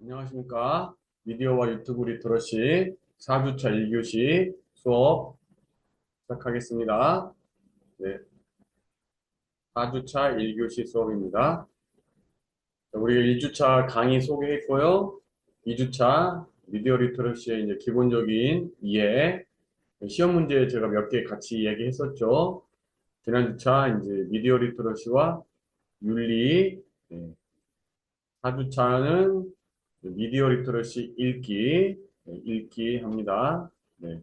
안녕하십니까. 미디어와 유튜브 리터러시 4주차 1교시 수업 시작하겠습니다. 네, 4주차 1교시 수업입니다. 우리가 1주차 강의 소개했고요. 2주차 미디어 리터러시의 이제 기본적인 이해, 시험 문제 제가 몇 개 같이 이야기했었죠. 지난 주차 이제 미디어 리터러시와 윤리, 4주차는 미디어 리터러시 읽기, 읽기 합니다. 네.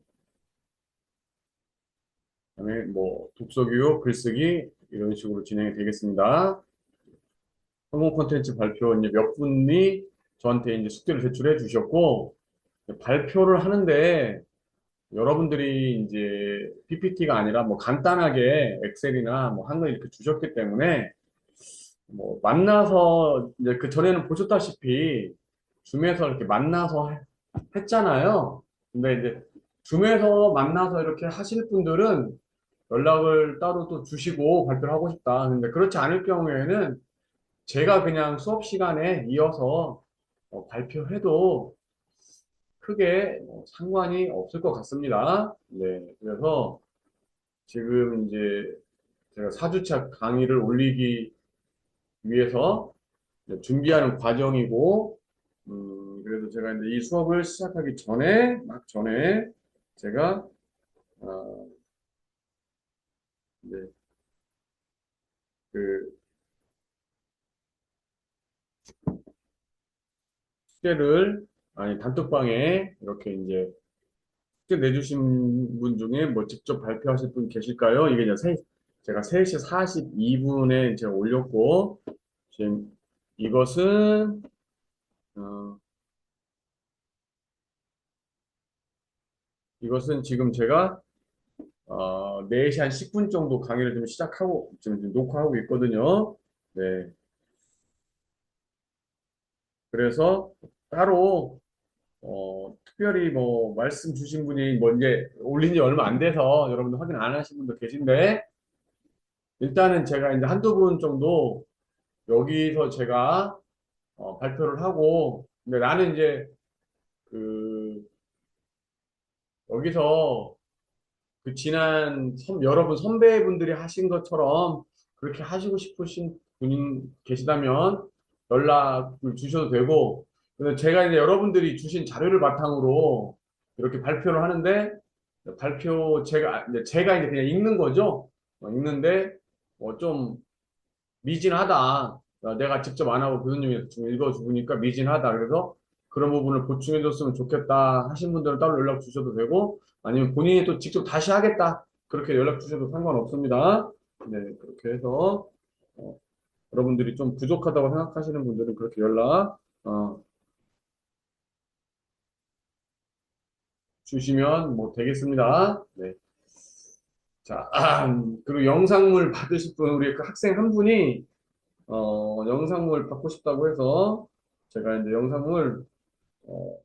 그다음에 뭐 독서교육, 글쓰기 이런 식으로 진행이 되겠습니다. 성공 콘텐츠 발표 이제 몇 분이 저한테 이제 숙제를 제출해 주셨고 발표를 하는데 여러분들이 이제 PPT가 아니라 뭐 간단하게 엑셀이나 뭐 한글 이렇게 주셨기 때문에 뭐 만나서 이제 그 전에는 보셨다시피 줌에서 이렇게 만나서 했잖아요. 근데 이제 줌에서 만나서 이렇게 하실 분들은 연락을 따로 또 주시고 발표를 하고 싶다. 근데 그렇지 않을 경우에는 제가 그냥 수업 시간에 이어서 발표해도 크게 상관이 없을 것 같습니다. 네. 그래서 지금 이제 제가 4주차 강의를 올리기 위해서 이제 준비하는 과정이고, 그래서 제가 이제 이 수업을 시작하기 전에, 막 전에 제가, 어, 이제 그 숙제를, 아니, 단톡방에 이렇게 이제 숙제 내주신 분 중에 뭐 직접 발표하실 분 계실까요? 이게 이제 제가 3시 42분에 제가 올렸고, 지금 이것은, 어, 이것은 지금 제가 4시 한 10분 정도 강의를 좀 시작하고, 지금 녹화하고 있거든요. 네. 그래서 따로, 특별히 뭐, 말씀 주신 분이 뭐, 이제 올린 지 얼마 안 돼서 여러분들 확인 안 하신 분도 계신데, 일단은 제가 이제 한두 분 정도 여기서 제가 발표를 하고, 근데 나는 이제 그, 여기서 그 지난 여러분 선배분들이 하신 것처럼 그렇게 하시고 싶으신 분이 계시다면 연락을 주셔도 되고, 근데 제가 이제 여러분들이 주신 자료를 바탕으로 이렇게 발표를 하는데, 발표 제가 이제 그냥 읽는 거죠. 읽는데, 좀 미진하다. 내가 직접 안 하고 교수님이 좀 읽어주니까 미진하다. 그래서 그런 부분을 보충해줬으면 좋겠다 하신 분들은 따로 연락 주셔도 되고, 아니면 본인이 또 직접 다시 하겠다. 그렇게 연락 주셔도 상관없습니다. 네, 그렇게 해서, 어, 여러분들이 좀 부족하다고 생각하시는 분들은 그렇게 연락, 주시면 뭐 되겠습니다. 네. 자, 그리고 영상물 받으실 분, 우리 그 학생 한 분이, 영상물 받고 싶다고 해서, 제가 이제 영상물 어,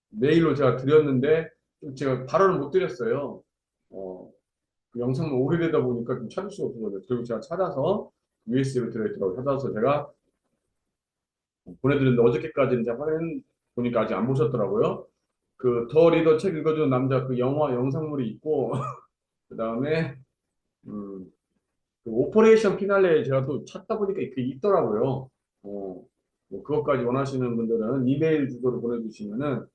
메일로 제가 드렸는데 좀 제가 발언을 못 드렸어요. 그 영상은 오래되다 보니까 좀 찾을 수가 없어서 결국 제가 찾아서 USB로 들어있더라고요. 찾아서 제가 보내드렸는데 어저께까지 이제 확인 보니까 아직 안 보셨더라고요. 그 더 리더 책 읽어주는 남자 그 영화 영상물이 있고 그 다음에 음, 그 오퍼레이션 피날레 제가 또 찾다 보니까 그게 있더라고요. 뭐 그것까지 원하시는 분들은 이메일 주소로 보내주시면은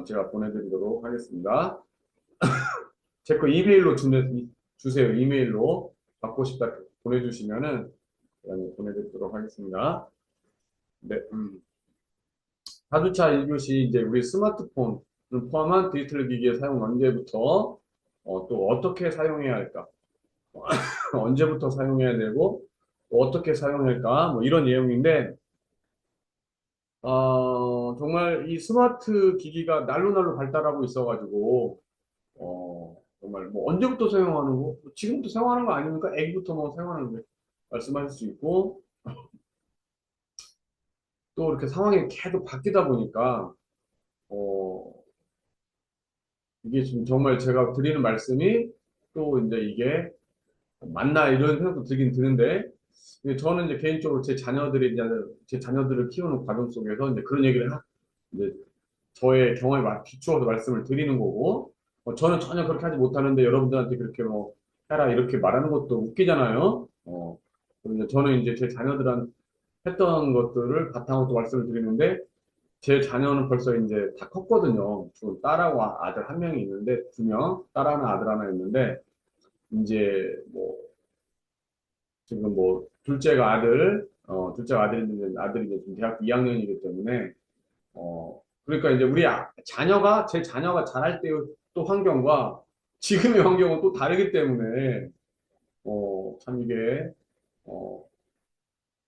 제가 보내드리도록 하겠습니다. 제 거 이메일로 주세요. 이메일로 받고 싶다 보내주시면은 보내드리도록 하겠습니다. 네, 4주차 1교시 이제 우리 스마트폰을 포함한 디지털 기기의 사용 언제부터 또 어떻게 사용해야 할까? 언제부터 사용해야 되고 또 어떻게 사용해야 할까? 뭐 이런 내용인데 정말 이 스마트 기기가 날로 날로 발달하고 있어가지고 정말 뭐 언제부터 사용하는 거? 뭐 지금부터 사용하는 거 아닙니까? 애기부터 뭐 사용하는 거 말씀하실 수 있고 또 이렇게 상황이 계속 바뀌다 보니까 어, 이게 지금 정말 제가 드리는 말씀이 또 이제 이게 맞나 이런 생각도 들긴 드는데 근데 저는 이제 개인적으로 제 자녀들을 키우는 과정 속에서 이제 그런 얘기를 이제 저의 경험에 비추어서 말씀을 드리는 거고, 저는 전혀 그렇게 하지 못하는데 여러분들한테 그렇게 뭐 해라 이렇게 말하는 것도 웃기잖아요. 그리고 이제 저는 이제 제 자녀들한 했던 것들을 바탕으로 또 말씀을 드리는데 제 자녀는 벌써 이제 다 컸거든요. 지금 딸하고 아들 한 명이 있는데 두 명, 딸 하나 아들 하나 있는데 이제 뭐 지금 뭐 둘째가 아들인데 아들이 이제 지금 대학교 2학년이기 때문에 그러니까 이제 제 자녀가 자랄 때 또 환경과 지금의 환경은 또 다르기 때문에, 참 이게, 어,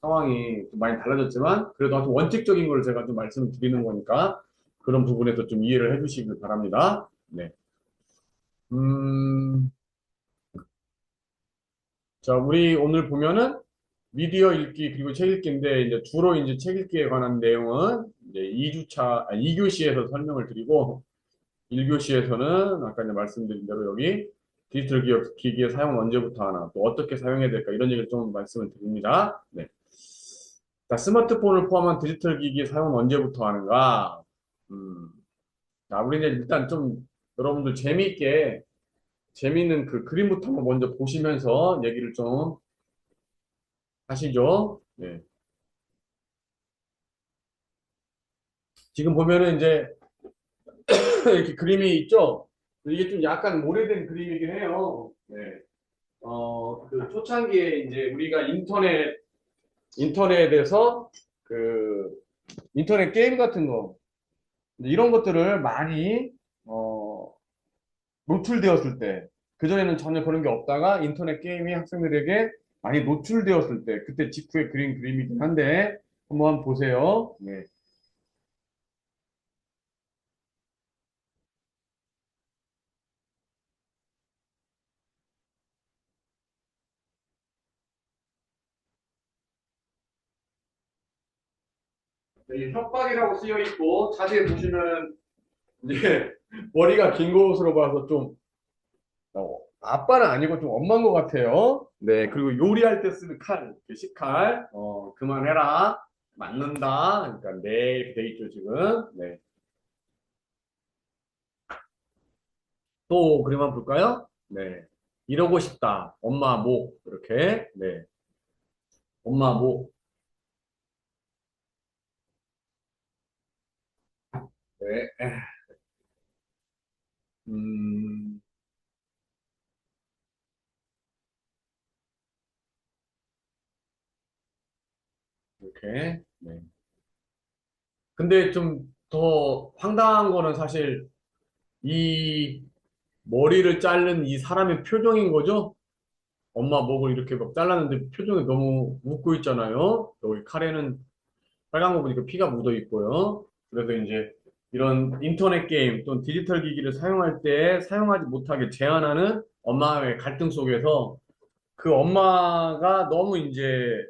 상황이 좀 많이 달라졌지만, 그래도 아주 원칙적인 걸 제가 좀 말씀을 드리는 거니까, 그런 부분에서 좀 이해를 해 주시길 바랍니다. 네. 음, 자, 우리 오늘 보면은 미디어 읽기 그리고 책 읽기인데, 이제 주로 이제 책 읽기에 관한 내용은 이제 2교시에서 설명을 드리고, 1교시에서는 아까 이제 말씀드린 대로 여기 디지털 기기의 사용은 언제부터 하나, 또 어떻게 사용해야 될까 이런 얘기를 좀 말씀을 드립니다. 네. 자, 스마트폰을 포함한 디지털 기기의 사용은 언제부터 하는가? 음, 자, 우리 이제 일단 좀 여러분들 재미있는 그 그림부터 한번 먼저 보시면서 얘기를 좀 하시죠. 네. 지금 보면은 이제 이렇게 그림이 있죠? 이게 좀 약간 오래된 그림이긴 해요. 네. 그 초창기에 이제 우리가 인터넷에서 그 인터넷 게임 같은 거 이런 것들을 많이 어, 노출되었을 때 그전에는 전혀 그런 게 없다가 인터넷 게임이 학생들에게 많이 노출되었을 때 그때 직후에 그린 그림이긴 한데 한번 보세요. 네. 여기 협박이라고 쓰여 있고 자세히 보시면 이제 머리가 긴 것으로 봐서 좀 아빠는 아니고 좀 엄마인 것 같아요. 네, 그리고 요리할 때 쓰는 칼, 이렇게 식칼, 그만해라, 맞는다. 그러니까 네, 이렇게 돼 있죠, 지금. 네. 또 그림 한번 볼까요? 네. 이러고 싶다. 엄마 목, 이렇게. 네. 엄마 목. 네. 음, 이렇게. 네. 근데 좀 더 황당한 거는 사실 이 머리를 자른 이 사람의 표정인 거죠? 엄마 목을 이렇게 막 잘랐는데 표정이 너무 웃고 있잖아요. 여기 칼에는 빨간 거 보니까 피가 묻어 있고요. 그래서 이제 이런 인터넷 게임 또는 디지털 기기를 사용할 때 사용하지 못하게 제한하는 엄마의 갈등 속에서 그 엄마가 너무 이제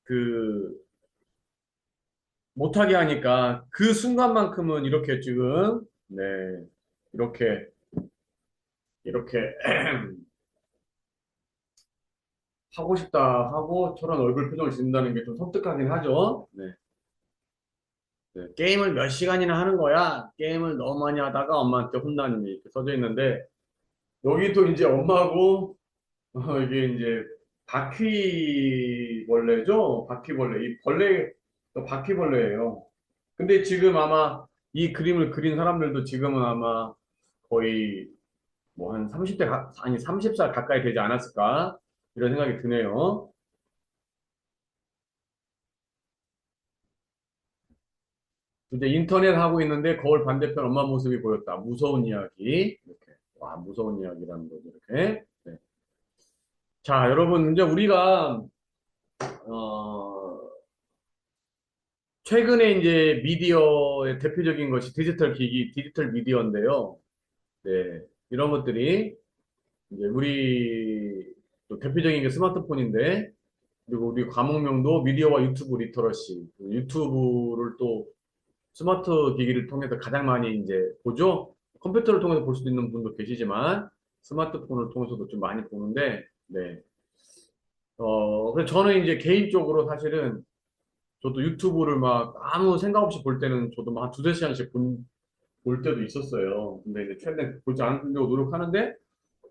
그 못하게 하니까 그 순간만큼은 이렇게 지금 네 이렇게 이렇게 하고 싶다 하고 저런 얼굴 표정을 짓는다는 게 좀 섬뜩하긴 하죠. 네. 네, 게임을 몇 시간이나 하는 거야. 게임을 너무 많이 하다가 엄마한테 혼나는 게 이렇게 써져 있는데, 여기도 이제 엄마하고, 이게 이제 바퀴벌레죠? 바퀴벌레. 이 벌레, 바퀴벌레예요. 근데 지금 아마 이 그림을 그린 사람들도 지금은 아마 거의 뭐 한 30대, 아니 30살 가까이 되지 않았을까? 이런 생각이 드네요. 이제 인터넷 하고 있는데 거울 반대편 엄마 모습이 보였다. 무서운 이야기. 이렇게. 와, 무서운 이야기라는 거죠. 이렇게. 네. 자, 여러분, 이제 우리가, 어, 최근에 이제 미디어의 대표적인 것이 디지털 기기, 디지털 미디어인데요. 네. 이런 것들이 이제 우리 또 대표적인 게 스마트폰인데, 그리고 우리 과목명도 미디어와 유튜브 리터러시. 유튜브를 또 스마트 기기를 통해서 가장 많이 이제 보죠. 컴퓨터를 통해서 볼 수도 있는 분도 계시지만 스마트폰을 통해서도 좀 많이 보는데, 네. 그래서 저는 이제 개인적으로 사실은 저도 유튜브를 막 아무 생각 없이 볼 때는 저도 막 두세 시간씩 볼 때도 있었어요. 근데 이제 최대한 보지 않으려고 노력하는데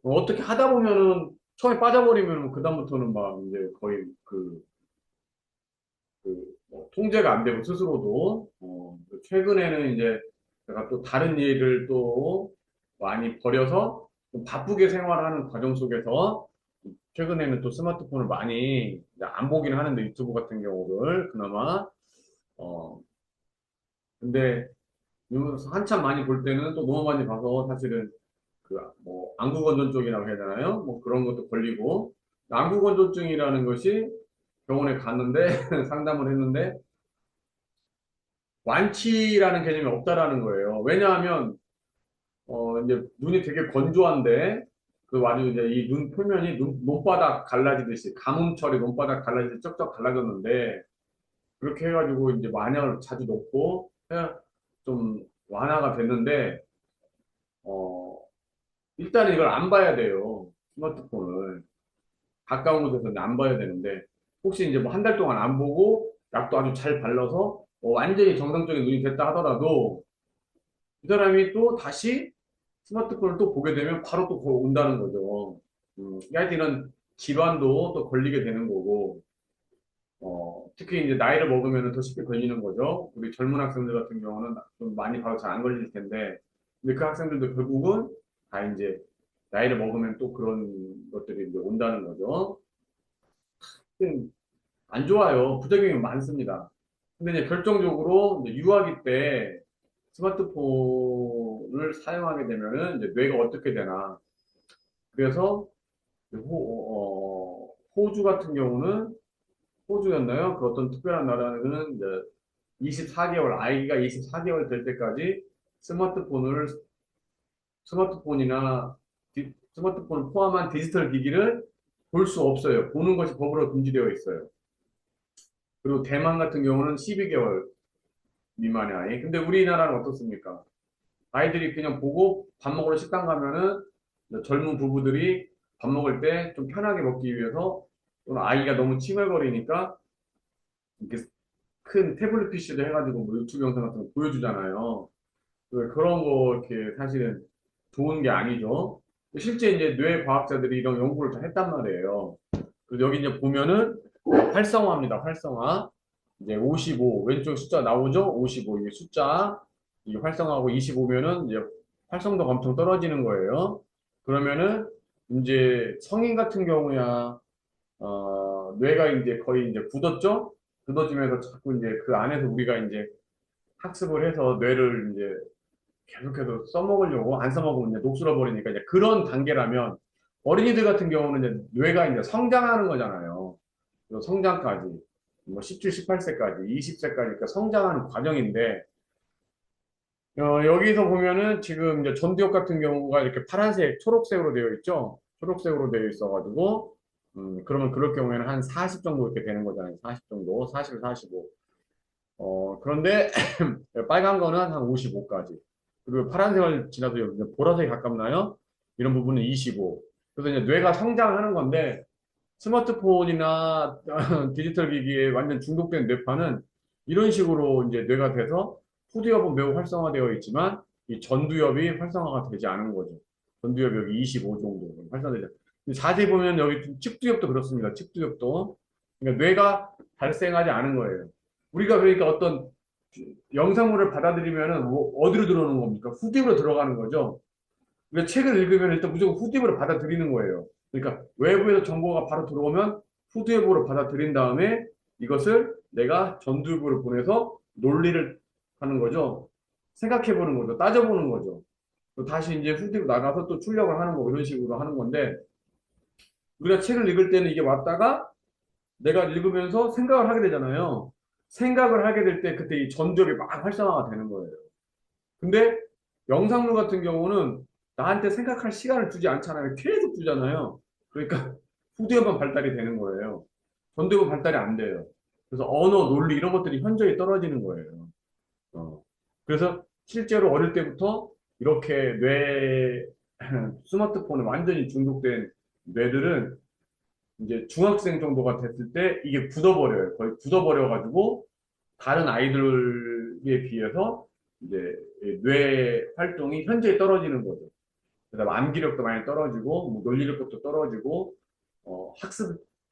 어떻게 하다 보면은 처음에 빠져버리면 그다음부터는 막 이제 거의 뭐 통제가 안 되고 스스로도 최근에는 이제 제가 또 다른 일을 또 많이 버려서 좀 바쁘게 생활하는 과정 속에서 최근에는 또 스마트폰을 많이 이제 안 보긴 하는데 유튜브 같은 경우를 그나마 어 근데 한참 많이 볼 때는 또 너무 많이 봐서 사실은 그 뭐 안구건조증 쪽이라고 해야 되나요? 뭐 그런 것도 걸리고 안구건조증이라는 것이 병원에 갔는데 상담을 했는데 완치라는 개념이 없다라는 거예요. 왜냐하면 이제 눈이 되게 건조한데 그 아주 이제 이 눈 표면이 논바닥 갈라지듯이 가뭄철에 논바닥 갈라지듯이 쩍쩍 갈라졌는데 그렇게 해가지고 이제 마약을 자주 넣고 좀 완화가 됐는데 어 일단은 이걸 안 봐야 돼요. 스마트폰을 가까운 곳에서는 안 봐야 되는데 혹시 이제 뭐 한 달 동안 안 보고 약도 아주 잘 발라서 완전히 정상적인 눈이 됐다 하더라도 이 사람이 또 다시 스마트폰을 또 보게 되면 바로 또 온다는 거죠. 하여튼 이런 질환도 또 걸리게 되는 거고, 특히 이제 나이를 먹으면 더 쉽게 걸리는 거죠. 우리 젊은 학생들 같은 경우는 좀 많이 봐도 잘 안 걸릴 텐데, 근데 그 학생들도 결국은 다 이제 나이를 먹으면 또 그런 것들이 이제 온다는 거죠. 하여튼 안 좋아요. 부작용이 많습니다. 근데 이제 결정적으로 이제 유아기 때 스마트폰을 사용하게 되면은 이제 뇌가 어떻게 되나. 그래서 호주 같은 경우는 호주였나요? 그 어떤 특별한 나라는 이제 24개월 아이가 24개월 될 때까지 스마트폰을 스마트폰이나 스마트폰을 포함한 디지털 기기를 볼 수 없어요. 보는 것이 법으로 금지되어 있어요. 그리고 대만 같은 경우는 12개월 미만의 아이. 근데 우리나라는 어떻습니까? 아이들이 그냥 보고 밥 먹으러 식당 가면은 젊은 부부들이 밥 먹을 때 좀 편하게 먹기 위해서 또는 아이가 너무 칭얼거리니까 이렇게 큰 태블릿 PC도 해가지고 뭐 유튜브 영상 같은 거 보여주잖아요. 그런 거 이렇게 사실은 좋은 게 아니죠. 실제 이제 뇌 과학자들이 이런 연구를 다 했단 말이에요. 그래서 여기 이제 보면은 활성화입니다. 활성화. 이제 55 왼쪽 숫자 나오죠? 55 이게 숫자 이게 활성화하고 25면은 이제 활성도가 엄청 떨어지는 거예요. 그러면은 이제 성인 같은 경우야 뇌가 이제 거의 이제 굳었죠? 굳어지면서 자꾸 이제 그 안에서 우리가 이제 학습을 해서 뇌를 이제 계속해서 써먹으려고 안 써먹으면 이제 녹슬어 버리니까 이제 그런 단계라면 어린이들 같은 경우는 이제 뇌가 이제 성장하는 거잖아요. 그래서 성장까지 뭐 17, 18세까지, 20세까지 그러니까 성장하는 과정인데 여기서 보면은 지금 이제 전두엽 같은 경우가 이렇게 파란색, 초록색으로 되어 있죠. 초록색으로 되어 있어가지고 그러면 그럴 경우에는 한 40 정도 이렇게 되는 거잖아요. 40 정도, 40, 45. 그런데 빨간 거는 한 55까지. 그리고 파란색을 지나서 이제 보라색이 가깝나요? 이런 부분은 25. 그래서 이제 뇌가 성장하는 건데 스마트폰이나 디지털 기기에 완전 중독된 뇌파는 이런 식으로 이제 뇌가 돼서 후두엽은 매우 활성화되어 있지만 이 전두엽이 활성화가 되지 않은 거죠. 전두엽이 여기 25 정도 활성화되죠. 자세히 보면 여기 측두엽도 그렇습니다. 측두엽도. 그러니까 뇌가 발생하지 않은 거예요. 우리가 그러니까 어떤 영상물을 받아들이면은 뭐 어디로 들어오는 겁니까? 후디으로 들어가는 거죠. 그러니까 책을 읽으면 일단 무조건 후디으로 받아들이는 거예요. 그러니까 외부에서 정보가 바로 들어오면 후디으로 받아들인 다음에 이것을 내가 전두엽으로 보내서 논리를 하는 거죠. 생각해 보는 거죠. 따져보는 거죠. 또 다시 이제 후디로 나가서 또 출력을 하는 거 이런 식으로 하는 건데 우리가 책을 읽을 때는 이게 왔다가 내가 읽으면서 생각을 하게 되잖아요. 생각을 하게 될 때 그때 이 전두엽이 막 활성화가 되는 거예요. 근데 영상물 같은 경우는 나한테 생각할 시간을 주지 않잖아요. 계속 주잖아요. 그러니까 후두엽만 발달이 되는 거예요. 전두엽은 발달이 안 돼요. 그래서 언어, 논리 이런 것들이 현저히 떨어지는 거예요. 어. 그래서 실제로 어릴 때부터 이렇게 스마트폰에 완전히 중독된 뇌들은 이제 중학생 정도가 됐을 때 이게 굳어버려요. 거의 굳어버려가지고 다른 아이들에 비해서 이제 뇌 활동이 현저히 떨어지는 거죠. 그다음 암기력도 많이 떨어지고 뭐 논리력도 떨어지고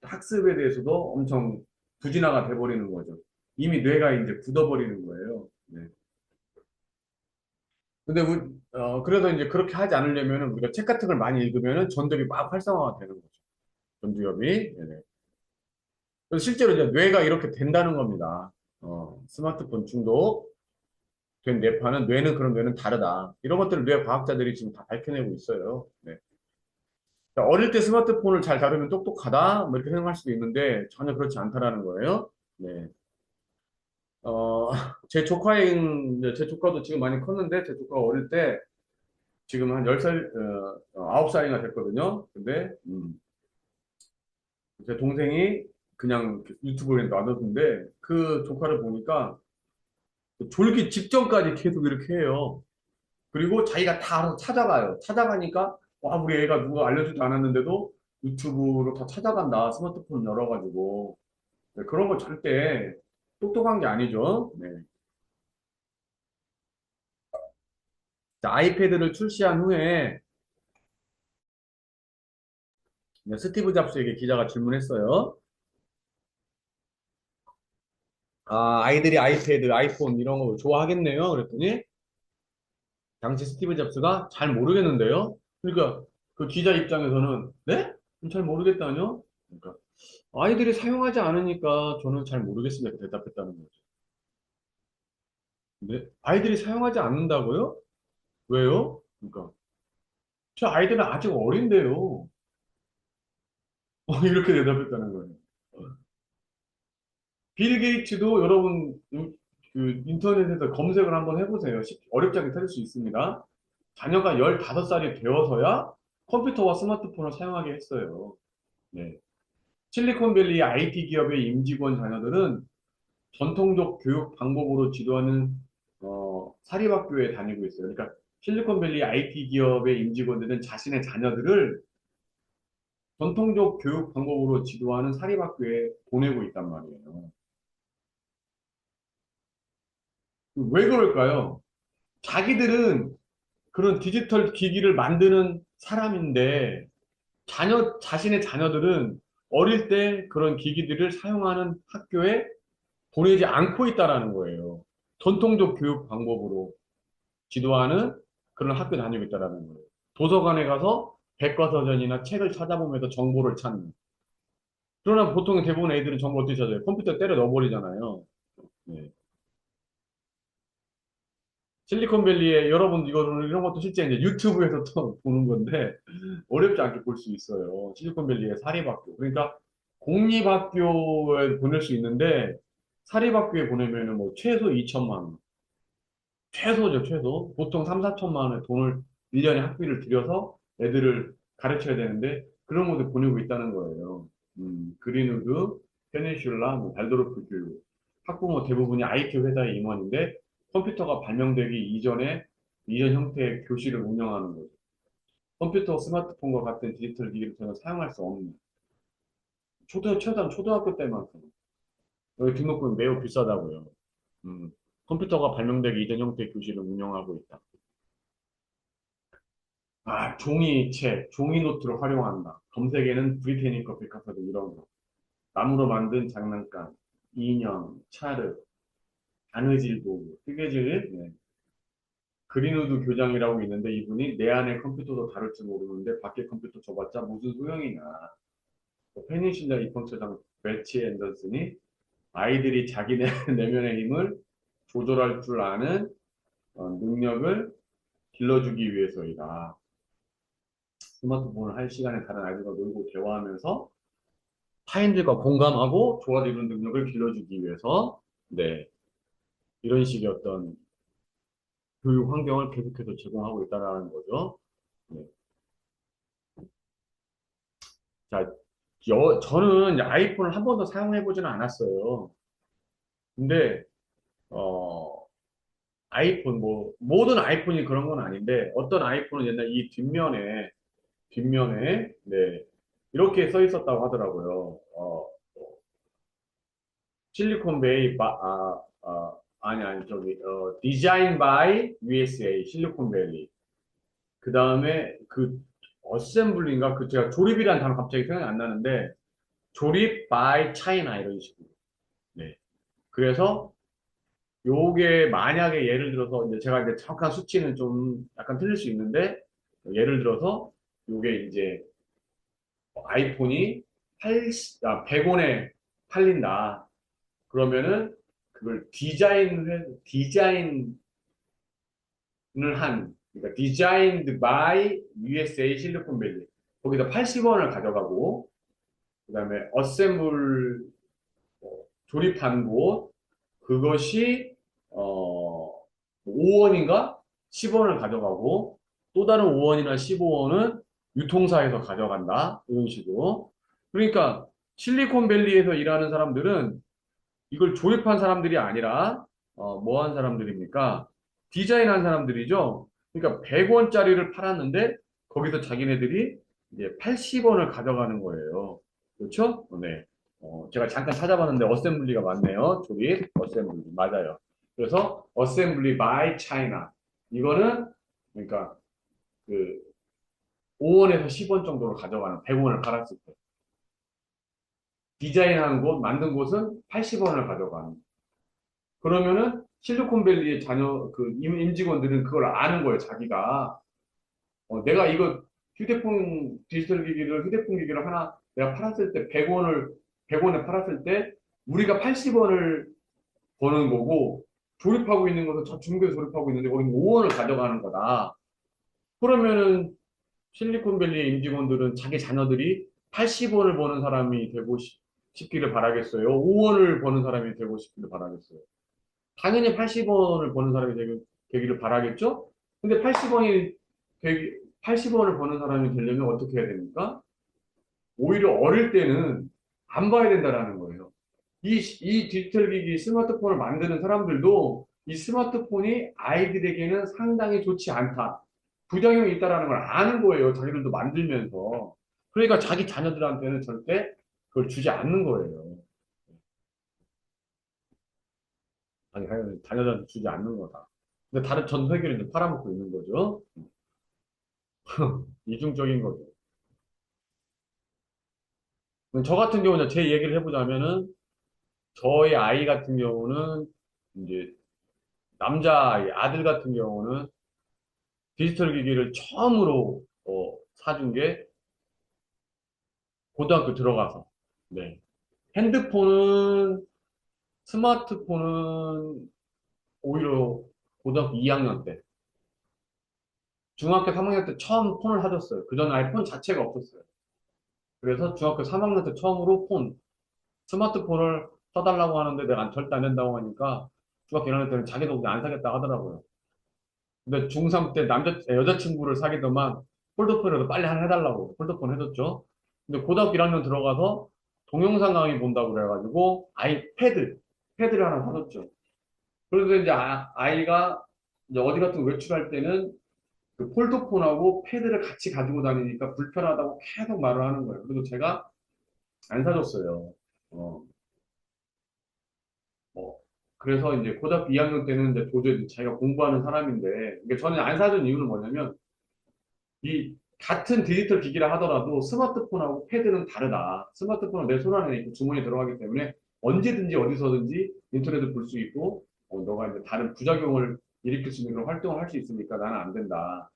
학습에 대해서도 엄청 부진화가 돼버리는 거죠. 이미 뇌가 이제 굳어버리는 거예요. 네. 근데 그래서 이제 그렇게 하지 않으려면은 우리가 책 같은 걸 많이 읽으면은 전두엽이 막 활성화가 되는 거죠. 전두엽이. 네네. 그래서 실제로 이제 뇌가 이렇게 된다는 겁니다. 스마트폰 중독 된 뇌파는 그런 뇌는 다르다. 이런 것들을 뇌 과학자들이 지금 다 밝혀내고 있어요. 네. 자, 어릴 때 스마트폰을 잘 다루면 똑똑하다? 뭐 이렇게 생각할 수도 있는데 전혀 그렇지 않다라는 거예요. 네. 어, 제 조카도 지금 많이 컸는데 제 조카가 어릴 때 지금 한 10살, 9살이나 됐거든요. 근데, 제 동생이 그냥 유튜브에 놔뒀는데 그 조카를 보니까 졸기 직전까지 계속 이렇게 해요. 그리고 자기가 다 알아서 찾아가요. 찾아가니까, 와, 우리 애가 누가 알려주지 않았는데도 유튜브로 다 찾아간다. 스마트폰 열어가지고. 네, 그런 거 절대 똑똑한 게 아니죠. 네. 자, 아이패드를 출시한 후에 스티브 잡스에게 기자가 질문했어요. 아, 아이들이 아이패드, 아이폰 이런 거 좋아하겠네요. 그랬더니 당시 스티브 잡스가 잘 모르겠는데요. 그러니까 그 기자 입장에서는 네? 잘 모르겠다뇨? 그러니까 아이들이 사용하지 않으니까 저는 잘 모르겠습니다. 이렇게 대답했다는 거죠. 근데 아이들이 사용하지 않는다고요? 왜요? 그러니까 저 아이들은 아직 어린데요. 이렇게 대답했다는 거예요. 빌 게이츠도 여러분 그 인터넷에서 검색을 한번 해보세요. 어렵지 않게 찾을 수 있습니다. 자녀가 15살이 되어서야 컴퓨터와 스마트폰을 사용하게 했어요. 네. 실리콘밸리 IT 기업의 임직원 자녀들은 전통적 교육 방법으로 지도하는 사립학교에 다니고 있어요. 그러니까 실리콘밸리 IT 기업의 임직원들은 자신의 자녀들을 전통적 교육 방법으로 지도하는 사립학교에 보내고 있단 말이에요. 왜 그럴까요? 자기들은 그런 디지털 기기를 만드는 사람인데 자신의 자녀들은 어릴 때 그런 기기들을 사용하는 학교에 보내지 않고 있다라는 거예요. 전통적 교육 방법으로 지도하는 그런 학교 다니고 있다라는 거예요. 도서관에 가서 백과사전이나 책을 찾아보면서 정보를 찾는. 그러나 보통 대부분 애들은 정보 어떻게 찾아요? 컴퓨터 때려 넣어버리잖아요. 네. 실리콘밸리에 여러분 이런 것도 실제 이제 유튜브에서 또 보는 건데 어렵지 않게 볼 수 있어요. 실리콘밸리의 사립학교. 그러니까 공립학교에 보낼 수 있는데 사립학교에 보내면은 뭐 최소 2천만 원. 최소죠, 최소. 보통 3, 4천만 원의 돈을 1년에 학비를 들여서 애들을 가르쳐야 되는데 그런 곳에 보내고 있다는 거예요. 그린우드, 페니슐라, 뭐 발도르프 교육. 학부모 대부분이 IT 회사의 임원인데 컴퓨터가 발명되기 이전 형태의 교실을 운영하는 거죠. 컴퓨터, 스마트폰과 같은 디지털 기기를 전혀 사용할 수 없는. 최소한 초등학교 때만큼. 여기 등록금이 매우 비싸다고요. 음, 컴퓨터가 발명되기 이전 형태의 교실을 운영하고 있다. 아, 종이책, 종이 노트를 활용한다. 검색에는 브리테니커 백과사전 이런 거. 나무로 만든 장난감, 인형, 차르, 바느질 도구, 뜨개질, 네. 그린우드 교장이라고 있는데 이분이 내 안의 컴퓨터도 다룰 줄 모르는데 밖에 컴퓨터 줘봤자 무슨 소용이냐. 페니실라 입학처장 배치 앤더슨이 아이들이 자기 내면의 힘을 조절할 줄 아는 능력을 길러주기 위해서이다. 스마트폰을 할 시간에 다른 아이들과 놀고 대화하면서 타인들과 공감하고 조화를 이루는 능력을 길러주기 위해서 네 이런 식의 어떤 교육 환경을 계속해서 제공하고 있다는 거죠. 네. 자, 저는 아이폰을 한 번도 사용해 보지는 않았어요. 근데 어, 아이폰 뭐 모든 아이폰이 그런 건 아닌데 어떤 아이폰은 옛날 이 뒷면에 네 이렇게 써 있었다고 하더라고요. 실리콘베이 아니 저기 디자인 바이 USA 실리콘밸리. 그 다음에 그 어셈블리인가 그 제가 조립이라는 단어 갑자기 생각이 안 나는데 조립 바이 차이나 이런 식으로. 네. 그래서 요게 만약에 예를 들어서 이제 제가 이제 정확한 수치는 좀 약간 틀릴 수 있는데 예를 들어서 요게 이제 아이폰이 100원에 팔린다. 그러면은 그걸 디자인을 한, 그러니까 디자인드 바이 USA 실리콘밸리. 거기다 80원을 가져가고, 그 다음에 어셈블 조립한 곳, 그것이, 5원인가? 10원을 가져가고, 또 다른 5원이나 15원은 유통사에서 가져간다. 이런 식으로. 그러니까, 실리콘밸리에서 일하는 사람들은 이걸 조립한 사람들이 아니라 뭐 한 사람들입니까? 디자인한 사람들이죠. 그러니까 100원짜리를 팔았는데 거기서 자기네들이 이제 80원을 가져가는 거예요. 그렇죠? 네. 제가 잠깐 찾아봤는데 어셈블리가 맞네요. 조립 어셈블리 맞아요. 그래서 어셈블리 바이 차이나 이거는 그러니까 그 5원에서 10원 정도로 가져가는 100원을 팔았을 때 디자인한 곳 만든 곳은 80원을 가져가는 그러면은 실리콘밸리의 그 임직원들은 그걸 아는 거예요, 자기가. 내가 이거 휴대폰 기기를 하나 내가 팔았을 때 100원에 팔았을 때 우리가 80원을 버는 거고 조립하고 있는 것은 저 중국에서 조립하고 있는데 거기는 5원을 가져가는 거다. 그러면은 실리콘밸리 임직원들은 자기 자녀들이 80원을 버는 사람이 되고 싶기를 바라겠어요? 5원을 버는 사람이 되고 싶기를 바라겠어요? 당연히 80원을 버는 사람이 되기를 바라겠죠? 근데 80원을 버는 사람이 되려면 어떻게 해야 됩니까? 오히려 어릴 때는 안 봐야 된다라는 거예요. 이 디지털 기기 스마트폰을 만드는 사람들도 이 스마트폰이 아이들에게는 상당히 좋지 않다. 부작용이 있다라는 걸 아는 거예요. 자기들도 만들면서. 그러니까 자기 자녀들한테는 절대 그걸 주지 않는 거예요. 아니, 자녀들한테 주지 않는 거다. 근데 다른 전 세계를 이제 팔아먹고 있는 거죠. 이중적인 거죠. 저 같은 경우는 제 얘기를 해보자면은 저희 아이 같은 경우는 이제 남자 아들 같은 경우는 디지털 기기를 처음으로 사준 게 고등학교 들어가서 네. 핸드폰은 스마트폰은 오히려 고등학교 2학년 때 중학교 3학년 때 처음 폰을 사줬어요. 그전 아예 폰 자체가 없었어요. 그래서 중학교 3학년 때 처음으로 스마트폰을 써달라고 하는데 내가 절대 안 된다고 하니까 중학교 1학년 때는 자기도 그냥 안 사겠다 하더라고요. 근데 중3 때 여자친구를 사귀더만 폴더폰이라도 빨리 하나 해달라고 폴더폰 해줬죠. 근데 고등학교 1학년 들어가서 동영상 강의 본다고 그래가지고 패드를 하나 사줬죠. 그래서 이제 아이가 이제 어디 같은 거 외출할 때는 그 폴더폰하고 패드를 같이 가지고 다니니까 불편하다고 계속 말을 하는 거예요. 그래서 제가 안 사줬어요. 어, 어, 그래서 이제 고등학교 2학년 때는 이제 도저히 자기가 공부하는 사람인데, 이게 저는 안 사준 이유는 뭐냐면, 이 같은 디지털 기기라 하더라도 스마트폰하고 패드는 다르다. 스마트폰은 내 손 안에 있고 주머니에 들어가기 때문에 언제든지 어디서든지 인터넷을 볼 수 있고, 너가 이제 다른 부작용을 일으킬 수 있는 그런 활동을 할 수 있으니까 나는 안 된다.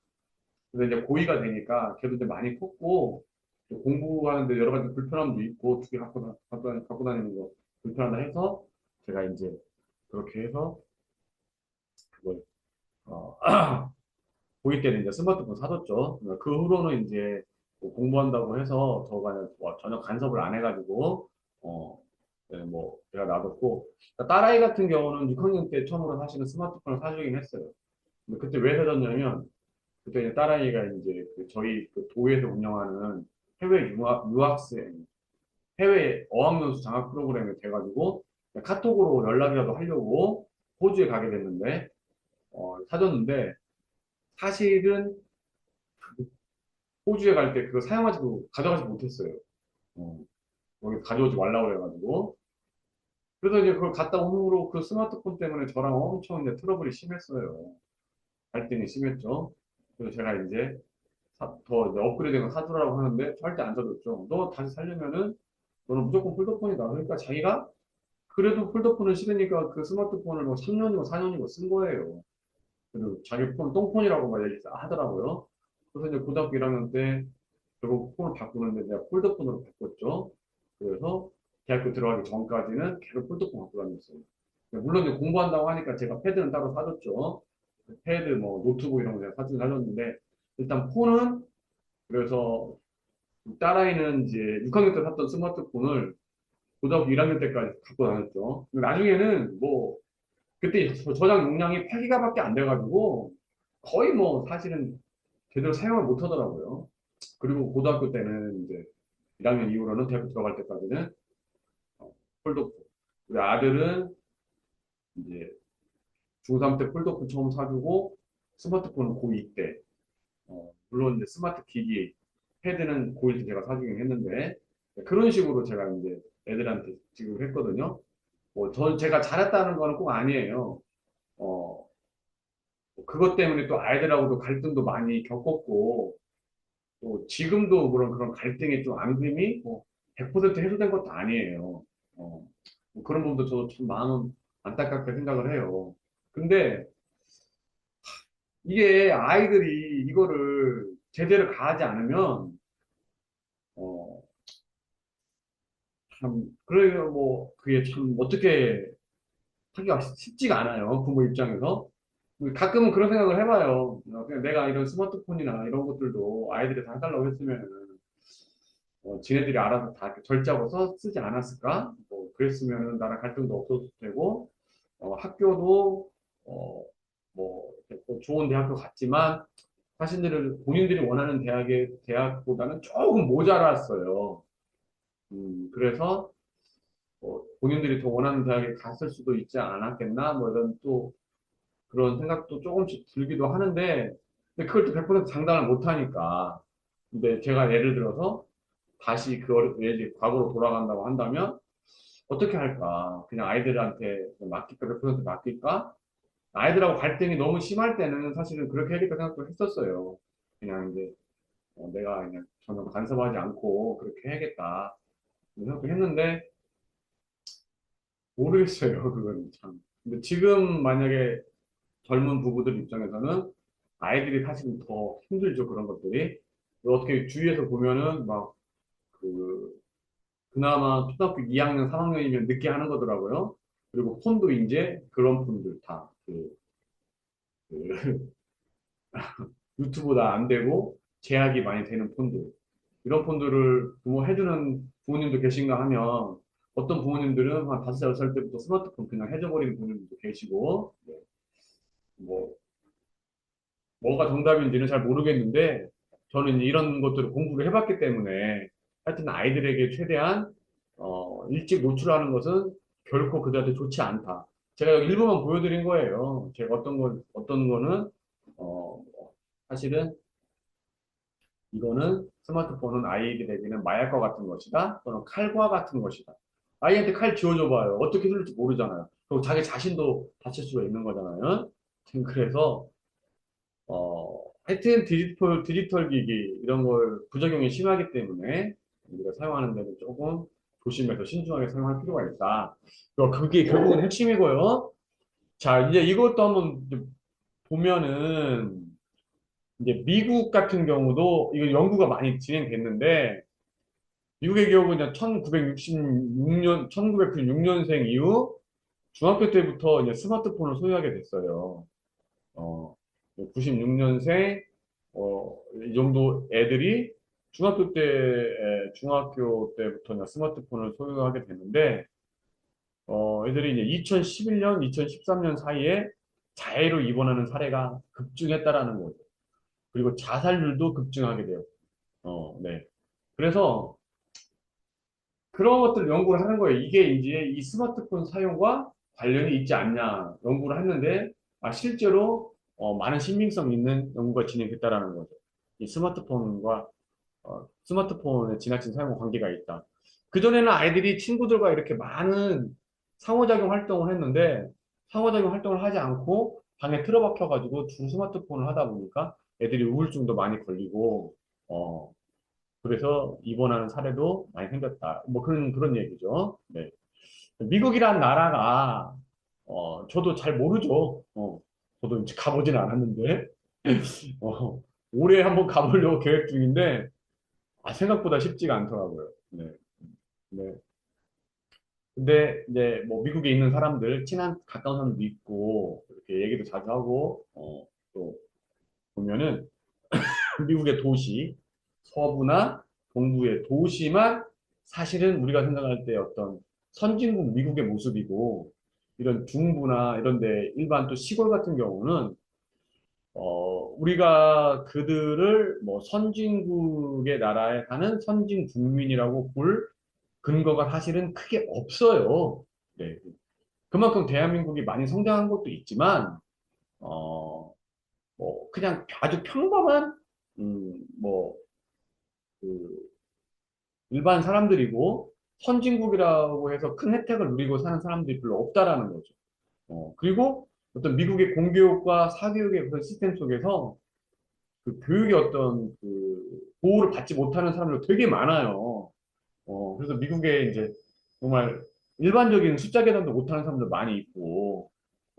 그래서 이제 고2가 되니까 걔도 이제 많이 컸고, 공부하는데 여러 가지 불편함도 있고, 두 개 갖고 다니는 거 불편하다 해서 제가 이제 그렇게 해서 그걸 어, 고2 때는 이제 스마트폰 사줬죠. 그 후로는 이제 뭐 공부한다고 해서 저가 뭐 전혀 간섭을 안 해가지고 네, 뭐 제가 놔뒀고 딸아이 같은 경우는 6학년 때 처음으로 사실은 스마트폰을 사주긴 했어요. 근데 그때 왜 사줬냐면 그때 이제 딸아이가 이제 저희 그 도에서 운영하는 해외 유학생 해외 어학연수 장학 프로그램에 돼가지고 카톡으로 연락이라도 하려고 호주에 가게 됐는데 사줬는데 사실은 호주에 갈 때 그거 사용하지도 가져가지 못했어요. 어, 여기 가져오지 말라고 그래가지고. 그래서 이제 그걸 갔다 온 후로 그 스마트폰 때문에 저랑 엄청 이제 트러블이 심했어요. 갈등이 심했죠. 그래서 제가 이제 더 이제 업그레이드가 사주라고 하는데 절대 안 사줬죠. 너 다시 살려면은 너는 무조건 폴더폰이다. 그러니까 자기가 그래도 폴더폰은 싫으니까 그 스마트폰을 뭐 3년이고 4년이고 쓴 거예요. 그리고 자기 폰 똥폰이라고 막 하더라고요. 그래서 이제 고등학교 1학년 때 결국 폰을 바꾸는데 내가 폴더폰으로 바꿨죠. 그래서 대학교 들어가기 전까지는 계속 폴더폰 갖고 다녔어요. 물론 이제 공부한다고 하니까 제가 패드는 따로 사줬죠. 패드, 뭐, 노트북 이런 거 제가 사주긴 사줬는데, 일단 폰은, 그래서 딸아이는 이제 6학년 때 샀던 스마트폰을 고등학교 1학년 때까지 갖고 다녔죠. 근데 나중에는 뭐, 그때 저장 용량이 8기가밖에 안 돼가지고, 거의 뭐, 사실은 제대로 사용을 못 하더라고요. 그리고 고등학교 때는 이제 1학년 이후로는 대학교 들어갈 때까지는 폴더폰. 우리 아들은 이제 중3 때 폴더폰 처음 사주고, 스마트폰은 고2 때, 물론 이제 스마트 기기, 패드는 고1 때 제가 사주긴 했는데, 그런 식으로 제가 이제 애들한테 지급을 했거든요. 뭐, 제가 잘했다는 거는 꼭 아니에요. 어, 그것 때문에 또 아이들하고도 갈등도 많이 겪었고, 또 지금도 그런 갈등의 좀 앙금이 뭐 100% 해소된 것도 아니에요. 뭐 그런 부분도 저도 참 마음 안타깝게 생각을 해요. 근데 이게 아이들이 이거를 제대로 가하지 않으면, 어, 참, 그래요, 뭐, 그게 참, 어떻게 하기가 쉽지가 않아요. 부모 입장에서. 가끔은 그런 생각을 해봐요. 그냥 내가 이런 스마트폰이나 이런 것들도 아이들이 다 해달라고 했으면, 지네들이 알아서 다 이렇게 절차로 쓰지 않았을까? 뭐, 그랬으면 나랑 갈등도 없었을 테고, 학교도, 어, 뭐, 이렇게 또 좋은 대학교 갔지만, 자신들을, 본인들이 원하는 대학보다는 조금 모자랐어요. 그래서, 본인들이 더 원하는 대학에 갔을 수도 있지 않았겠나? 뭐 이런 또 그런 생각도 조금씩 들기도 하는데, 근데 그걸 또 100% 장담을 못 하니까. 근데 제가 예를 들어서 다시 예를 과거로 돌아간다고 한다면 어떻게 할까? 그냥 아이들한테 맡길까? 100% 맡길까? 아이들하고 갈등이 너무 심할 때는 사실은 그렇게 해야겠다 생각도 했었어요. 그냥 이제 내가 그냥 전혀 간섭하지 않고 그렇게 해야겠다 생각도 했는데 모르겠어요. 그건 참. 근데 지금 만약에 젊은 부부들 입장에서는 아이들이 사실은 더 힘들죠. 그런 것들이. 어떻게 주위에서 보면은 막 그 그나마 초등학교 2학년, 3학년이면 늦게 하는 거더라고요. 그리고 폰도 이제 그런 폰들 다 그 유튜브다 안 되고 제약이 많이 되는 폰들. 이런 폰들을 해주는 부모님도 계신가 하면 어떤 부모님들은 한 5살, 6살 때부터 스마트폰 그냥 해줘버리는 부모님도 계시고, 네. 뭐, 뭐가 정답인지는 잘 모르겠는데, 저는 이런 것들을 공부를 해봤기 때문에, 하여튼 아이들에게 최대한, 일찍 노출하는 것은 결코 그들한테 좋지 않다. 제가 여기 일부만 보여드린 거예요. 제가 어떤 거는, 어, 사실은 이거는 스마트폰은 아이들에게는 마약과 같은 것이다. 또는 칼과 같은 것이다. 아이한테 칼 쥐어줘봐요. 어떻게 들릴지 모르잖아요. 그리고 자기 자신도 다칠 수가 있는 거잖아요. 그래서 하여튼 디지털 기기 이런 걸 부작용이 심하기 때문에 우리가 사용하는 데는 조금 조심해서 신중하게 사용할 필요가 있다. 그게 결국은 핵심이고요. 자, 이제 이것도 한번 이제 보면은 이제 미국 같은 경우도 이거 연구가 많이 진행됐는데 미국의 경우는 이제 1996년생 이후 중학교 때부터 이제 스마트폰을 소유하게 됐어요. 96년생, 이 정도 애들이 중학교 때부터 이제 스마트폰을 소유하게 됐는데, 애들이 이제 2011년, 2013년 사이에 자해로 입원하는 사례가 급증했다라는 거죠. 그리고 자살률도 급증하게 돼요. 네. 그래서 그런 것들 연구를 하는 거예요. 이게 이제 이 스마트폰 사용과 관련이 있지 않냐 연구를 했는데, 실제로 많은 신빙성 있는 연구가 진행됐다라는 거죠. 이 스마트폰과 스마트폰의 지나친 사용과 관계가 있다. 그전에는 아이들이 친구들과 이렇게 많은 상호작용 활동을 했는데, 상호작용 활동을 하지 않고 방에 틀어박혀가지고 주 스마트폰을 하다 보니까 애들이 우울증도 많이 걸리고, 어, 그래서 입원하는 사례도 많이 생겼다. 뭐 그런 얘기죠. 네. 미국이란 나라가, 저도 잘 모르죠. 저도 이제 가보진 않았는데, 어, 올해 한번 가보려고 계획 중인데, 생각보다 쉽지가 않더라고요. 네. 네. 근데 이제 뭐 미국에 있는 사람들, 친한 가까운 사람도 있고, 이렇게 얘기도 자주 하고, 또 보면은 미국의 도시, 서부나 동부의 도시만 사실은 우리가 생각할 때 어떤 선진국 미국의 모습이고, 이런 중부나 이런 데 일반 또 시골 같은 경우는 우리가 그들을 뭐 선진국의 나라에 사는 선진 국민이라고 볼 근거가 사실은 크게 없어요. 네. 그만큼 대한민국이 많이 성장한 것도 있지만, 뭐, 그냥 아주 평범한, 뭐, 그, 일반 사람들이고, 선진국이라고 해서 큰 혜택을 누리고 사는 사람들이 별로 없다라는 거죠. 그리고 어떤 미국의 공교육과 사교육의 그런 시스템 속에서 그 교육의 어떤 그 보호를 받지 못하는 사람들 되게 많아요. 그래서 미국에 이제 정말 일반적인 숫자 계산도 못하는 사람들 많이 있고,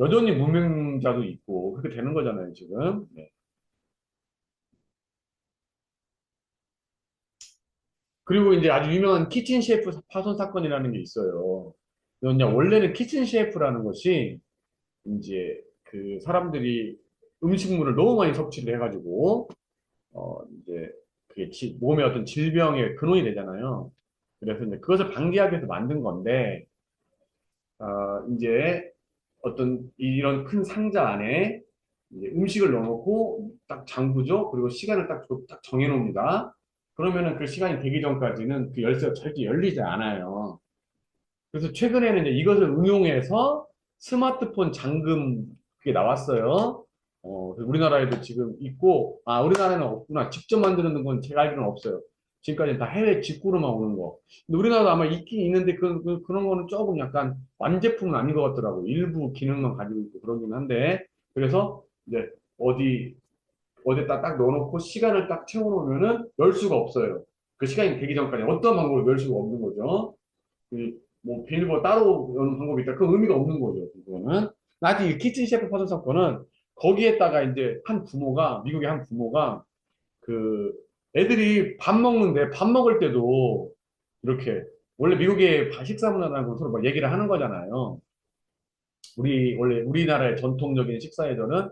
여전히 무명자도 있고, 그렇게 되는 거잖아요, 지금. 네. 그리고 이제 아주 유명한 키친 셰프 파손 사건이라는 게 있어요. 그냥 원래는 키친 셰프라는 것이 이제 그 사람들이 음식물을 너무 많이 섭취를 해가지고, 이제 그게 몸에 어떤 질병의 근원이 되잖아요. 그래서 이제 그것을 방지하기 위해서 만든 건데, 이제 어떤 이런 큰 상자 안에 이제 음식을 넣어놓고 딱 잠그죠. 그리고 시간을 딱 정해놓습니다. 그러면은 그 시간이 되기 전까지는 그 열쇠가 절대 열리지 않아요. 그래서 최근에는 이제 이것을 응용해서 스마트폰 잠금 그게 나왔어요. 그래서 우리나라에도 지금 있고, 우리나라에는 없구나. 직접 만드는 건 제가 알기로는 없어요. 지금까지는 다 해외 직구로만 오는 거. 근데 우리나라도 아마 있긴 있는데 그런 거는 조금 약간 완제품은 아닌 것 같더라고요. 일부 기능만 가지고 있고 그러긴 한데. 그래서 이제 어디, 어디다 딱 넣어놓고 시간을 딱 채워놓으면은 열 수가 없어요. 그 시간이 되기 전까지 어떤 방법으로 열 수가 없는 거죠. 뭐 비밀번호 따로 여는 방법이 있다. 그 의미가 없는 거죠. 그거는. 나한테 이 키친 셰프 파손 사건은 거기에다가 이제 한 부모가 미국의 한 부모가 그 애들이 밥 먹는데 밥 먹을 때도 이렇게 원래 미국의 식사 문화라는 건 서로 막 얘기를 하는 거잖아요. 원래 우리나라의 전통적인 식사에서는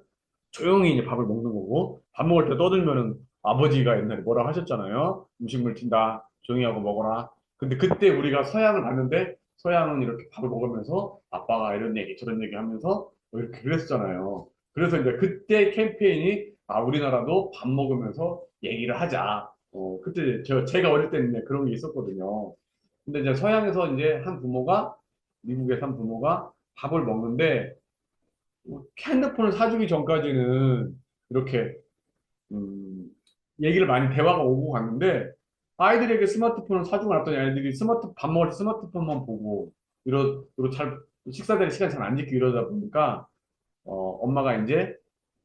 조용히 이제 밥을 먹는 거고, 밥 먹을 때 떠들면은 아버지가 옛날에 뭐라 하셨잖아요. 음식물 튄다. 조용히 하고 먹어라. 근데 그때 우리가 서양을 봤는데, 서양은 이렇게 밥을 먹으면서 아빠가 이런 얘기, 저런 얘기 하면서 뭐 이렇게 그랬잖아요. 그래서 이제 그때 캠페인이, 우리나라도 밥 먹으면서 얘기를 하자. 그때 제가 어릴 때는 이제 그런 게 있었거든요. 근데 이제 서양에서 이제 한 부모가, 미국에서 한 부모가 밥을 먹는데, 핸드폰을 사주기 전까지는 이렇게 얘기를 많이 대화가 오고 갔는데 아이들에게 스마트폰을 사주고 났더니 아이들이 밥 먹을 때 스마트폰만 보고 이러 잘 식사 대리 시간 잘 안 지키고 이러다 보니까 엄마가 이제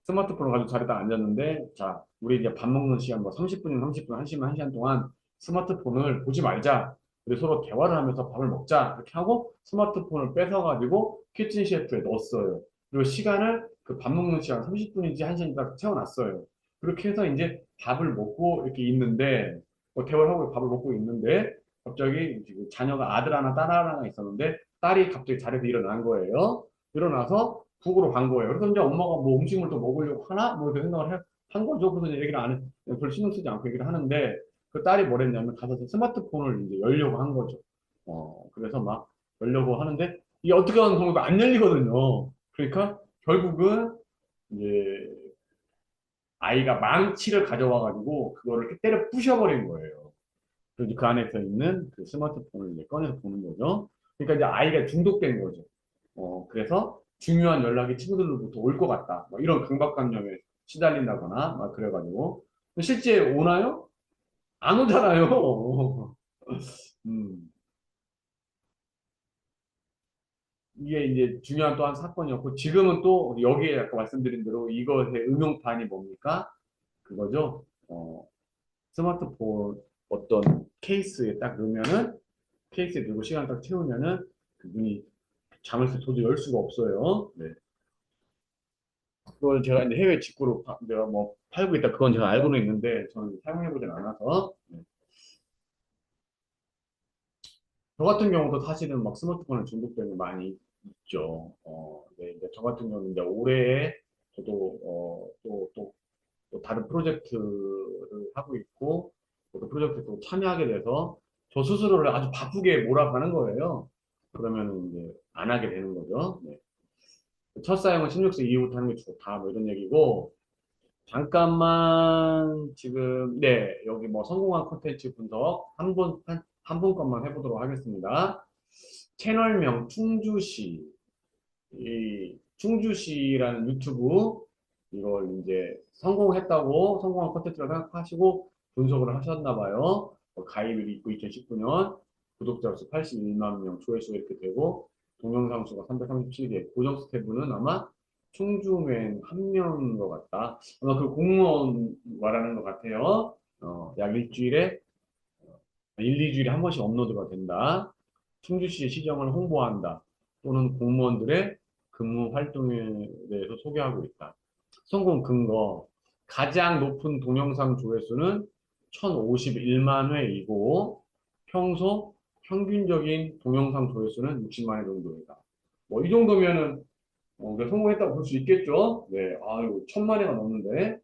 스마트폰을 가지고 자리에 딱 앉았는데 자 우리 이제 밥 먹는 시간 뭐 30분이면 30분 1시간 1시간 동안 스마트폰을 보지 말자. 우리 서로 대화를 하면서 밥을 먹자. 이렇게 하고 스마트폰을 뺏어가지고 키친 셰프에 넣었어요. 그리고 시간을 그 밥 먹는 시간 30분인지 1시간인지 딱 채워놨어요. 그렇게 해서 이제 밥을 먹고 이렇게 있는데 대화를 하고 밥을 먹고 있는데 갑자기 지금 자녀가 아들 하나 딸 하나가 있었는데 딸이 갑자기 자리에서 일어난 거예요. 일어나서 북으로 간 거예요. 그래서 이제 엄마가 뭐 음식물 또 먹으려고 하나? 뭐 이렇게 생각을 한 거죠. 그래서 이제 얘기를 안 해, 별 신경 쓰지 않고 얘기를 하는데 그 딸이 뭐랬냐면 가서 스마트폰을 이제 열려고 한 거죠. 그래서 막 열려고 하는데 이게 어떻게 하는 방법도 안 열리거든요. 그러니까 결국은 이제 아이가 망치를 가져와가지고 그거를 이렇게 때려 부셔버린 거예요. 그래서 그 안에서 있는 그 스마트폰을 이제 꺼내서 보는 거죠. 그러니까 이제 아이가 중독된 거죠. 그래서 중요한 연락이 친구들로부터 올 것 같다. 뭐 이런 강박관념에 시달린다거나 막 그래가지고 실제 오나요? 안 오잖아요. 음, 이게 이제 중요한 또 한 사건이었고, 지금은 또 여기에 아까 말씀드린 대로 이것의 응용판이 뭡니까? 그거죠. 스마트폰 어떤 케이스에 딱 넣으면은, 케이스에 넣고 시간 딱 채우면은, 그 문이 잠을 도저히 열 수가 없어요. 네. 그걸 제가 이제 해외 직구로 내가 뭐 팔고 있다. 그건 제가 알고는 있는데, 저는 사용해보진 않아서. 네. 저 같은 경우도 사실은 막 스마트폰에 중독되는 게 많이 있죠. 네, 이제 저 같은 경우는 이제 올해 저도 또 다른 프로젝트를 하고 있고 그 프로젝트에 또 참여하게 돼서 저 스스로를 아주 바쁘게 몰아가는 거예요. 그러면 이제 안 하게 되는 거죠. 네. 첫 사용은 16세 이후부터 하는 게 좋다. 뭐 이런 얘기고 잠깐만 지금 네 여기 뭐 성공한 콘텐츠 분석 한 분 것만 해보도록 하겠습니다. 채널명 충주시 이 충주시라는 유튜브 이걸 이제 성공했다고 성공한 콘텐츠라고 생각하시고 분석을 하셨나 봐요. 가입을 있고 2019년 구독자 수 81만 명, 조회수가 이렇게 되고 동영상 수가 337개, 고정 스태프는 아마 충주맨 한 명인 것 같다. 아마 그 공무원 말하는 것 같아요. 약 일주일에 2주일에 한 번씩 업로드가 된다. 충주시의 시정을 홍보한다. 또는 공무원들의 근무 활동에 대해서 소개하고 있다. 성공 근거. 가장 높은 동영상 조회수는 1051만 회이고 평소 평균적인 동영상 조회수는 60만 회 정도이다. 뭐 이 정도면은 우리가 성공했다고 볼 수 있겠죠? 네, 아유, 1000만 회가 넘는데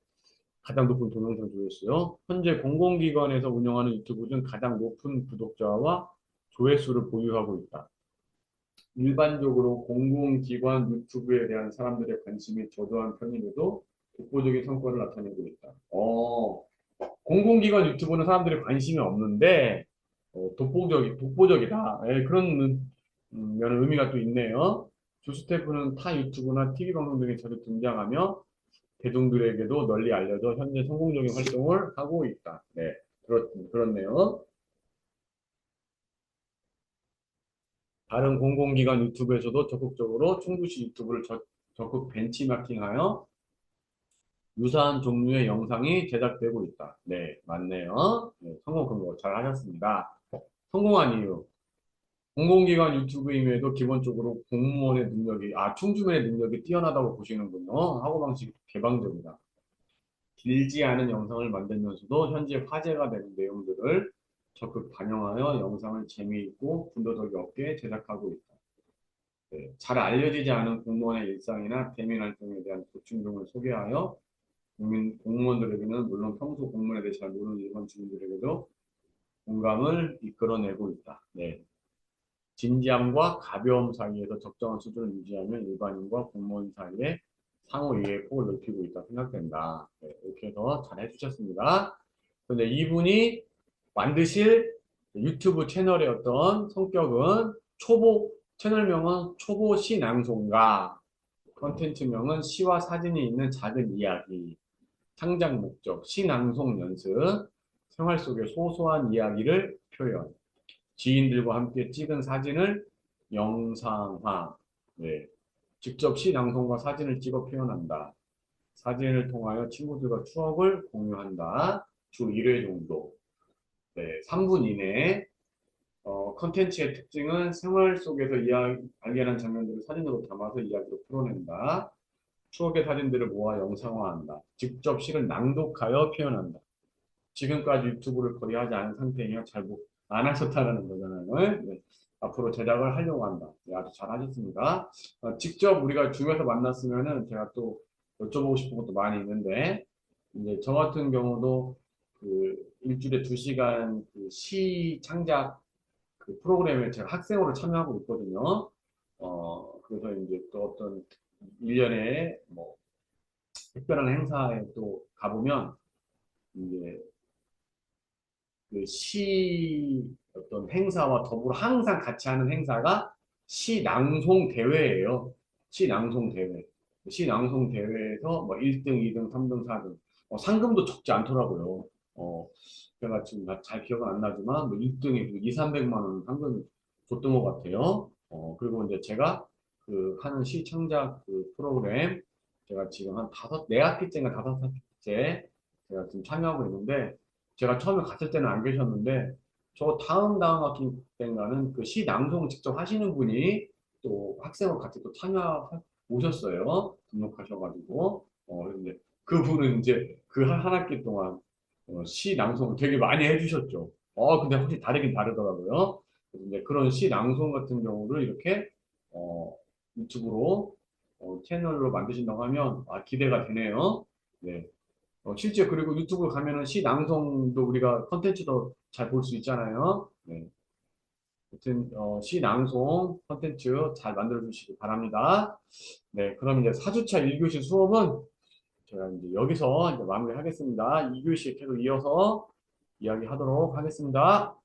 가장 높은 동영상 조회수요. 현재 공공기관에서 운영하는 유튜브 중 가장 높은 구독자와 조회수를 보유하고 있다. 일반적으로 공공기관 유튜브에 대한 사람들의 관심이 저조한 편임에도 독보적인 성과를 나타내고 있다. 공공기관 유튜브는 사람들이 관심이 없는데 독보적이다. 예, 그런 면은 의미가 또 있네요. 주 스태프는 타 유튜브나 TV 방송 등에 자주 등장하며 대중들에게도 널리 알려져 현재 성공적인 활동을 하고 있다. 네, 그렇네요. 다른 공공기관 유튜브에서도 적극적으로 충주시 유튜브를 적극 벤치마킹하여 유사한 종류의 영상이 제작되고 있다. 네, 맞네요. 네, 성공 근거 잘 하셨습니다. 성공한 이유. 공공기관 유튜브임에도 기본적으로 공무원의 능력이, 충주맨의 능력이 뛰어나다고 보시는군요. 사고방식 개방적이다. 길지 않은 영상을 만들면서도 현재 화제가 되는 내용들을 적극 반영하여 영상을 재미있고 분도덕이 없게 제작하고 있다. 네, 잘 알려지지 않은 공무원의 일상이나 대민 활동에 대한 고충동을 소개하여 공무원들에게는 물론 평소 공무원에 대해 잘 모르는 일반 주민들에게도 공감을 이끌어내고 있다. 네. 진지함과 가벼움 사이에서 적정한 수준을 유지하면 일반인과 공무원 사이에 상호 이해의 폭을 넓히고 있다 생각된다. 네, 이렇게 해서 잘 해주셨습니다. 근데 이분이 만드실 유튜브 채널의 어떤 성격은 채널명은 초보 시낭송가, 컨텐츠명은 시와 사진이 있는 작은 이야기, 창작 목적, 시낭송 연습, 생활 속의 소소한 이야기를 표현, 지인들과 함께 찍은 사진을 영상화, 네. 직접 시낭송과 사진을 찍어 표현한다. 사진을 통하여 친구들과 추억을 공유한다. 주 1회 정도. 네, 3분 이내. 컨텐츠의 특징은 생활 속에서 발견한 장면들을 사진으로 담아서 이야기로 풀어낸다. 추억의 사진들을 모아 영상화한다. 직접 시를 낭독하여 표현한다. 지금까지 유튜브를 거의 하지 않은 상태이며 안 하셨다는 거잖아요. 네. 앞으로 제작을 하려고 한다. 네, 아주 잘 하셨습니다. 직접 우리가 중에서 만났으면은 제가 또 여쭤보고 싶은 것도 많이 있는데, 이제 저 같은 경우도 그 일주일에 2시간 그 시 창작 그 프로그램에 제가 학생으로 참여하고 있거든요. 그래서 이제 또 어떤 1년에 뭐 특별한 행사에 또 가보면 이제 그 시 어떤 행사와 더불어 항상 같이 하는 행사가 시 낭송 대회예요. 시 낭송 대회. 시 낭송 대회에서 뭐 1등, 2등, 3등, 4등. 상금도 적지 않더라고요. 제가 지금 잘 기억은 안 나지만 뭐 1등에 2, 300만 원 한번 줬던 것 같아요. 그리고 이제 제가 그 하는 시청작 그 프로그램 제가 지금 한 네 학기째인가 다섯 학기째 제가 지금 참여하고 있는데 제가 처음에 갔을 때는 안 계셨는데 저 다음 학기 때인가는 그 시 낭송 직접 하시는 분이 또 학생으로 같이 또 참여 오셨어요. 등록하셔가지고 근데 그분은 이제 그 한 학기 동안 시 낭송을 되게 많이 해주셨죠. 근데 확실히 다르긴 다르더라고요. 그래서 이제 그런 시 낭송 같은 경우를 이렇게 어, 유튜브로 채널로 만드신다고 하면 기대가 되네요. 네. 실제 그리고 유튜브 가면은 시 낭송도 우리가 컨텐츠도 잘 볼 수 있잖아요. 네. 아무튼 시 낭송 컨텐츠 잘 만들어 주시기 바랍니다. 네, 그럼 이제 4주차 1교시 수업은 제가 이제 여기서 이제 마무리하겠습니다. 2교시 계속 이어서 이야기하도록 하겠습니다.